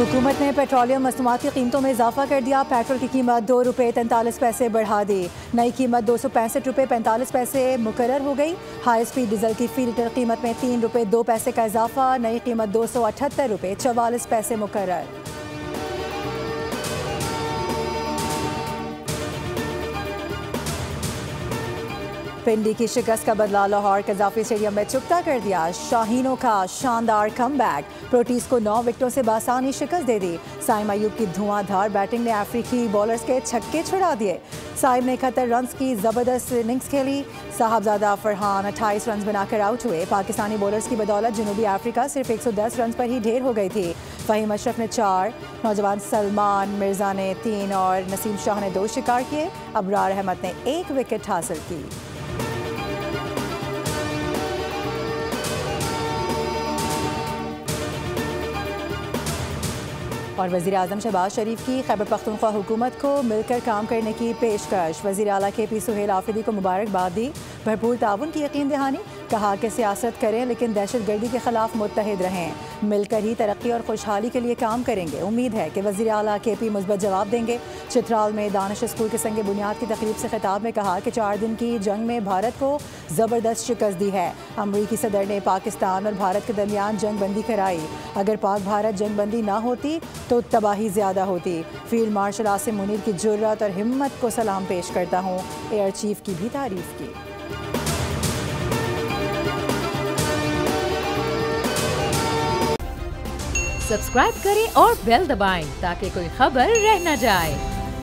हुकूमत ने पेट्रोलियम मसनूआत की कीमतों में इजाफा कर दिया। पेट्रोल की कीमत 2 रुपये 43 पैसे बढ़ा दी। नई कीमत 265 रुपये 45 पैसे मुकर्रर हो गई। हाई स्पीड डीजल की फी लीटर कीमत में 3 रुपये 2 पैसे का इजाफा। नई कीमत 278 रुपये 44 पैसे मुकर्रर। पिंडी की शिकस्त का बदला लाहौर कज़ाफी स्टेडियम में चुकता कर दिया। शाहीनों का शानदार कमबैक, प्रोटीज को 9 विकेटों से बासानी शिकस्त दे दी। साइम अयूब की धुआंधार बैटिंग ने अफ्रीकी बॉलर्स के छक्के छुड़ा दिए। साइम ने 71 रन की जबरदस्त इनिंग्स खेली। साहबजादा फरहान 28 रन बनाकर आउट हुए। पाकिस्तानी बॉलर्स की बदौलत जनूबी अफ्रीका सिर्फ 110 रन पर ही ढेर हो गई थी। फहीम अशरफ ने 4, नौजवान सलमान मिर्जा ने 3 और नसीम शाह ने 2 शिकार किए। अबरार अहमद ने 1 विकेट हासिल की। और वज़ीर आज़म शहबाज शरीफ की खैबर पख्तूनख्वा हुकूमत को मिलकर काम करने की पेशकश। वज़ीर आला KP सुहेल आफरीदी को मुबारकबाद दी। भरपूर ताउन की यकीन दहानी। कहा कि सियासत करें लेकिन दहशत गर्दी के खिलाफ मुत्तहिद रहें। मिलकर ही तरक्की और खुशहाली के लिए काम करेंगे। उम्मीद है कि वज़ीर आला KP मुस्बत जवाब देंगे। चित्राल में दानिश स्कूल के संग बुनियाद की तकरीब से खिताब में कहा कि 4 दिन की जंग में भारत को ज़बरदस्त शिकस्त दी है। अमरीकी सदर ने पाकिस्तान और भारत के दरमियान जंग बंदी कराई। अगर पाक भारत जंग बंदी ना होती तो तबाही ज़्यादा होती। फील्ड मार्शल आसिम मुनीर की जुर्रत और हिम्मत को सलाम पेश करता हूँ। एयर चीफ की भी तारीफ की। सब्सक्राइब करें और बेल दबाएं ताकि कोई खबर रह न जाए।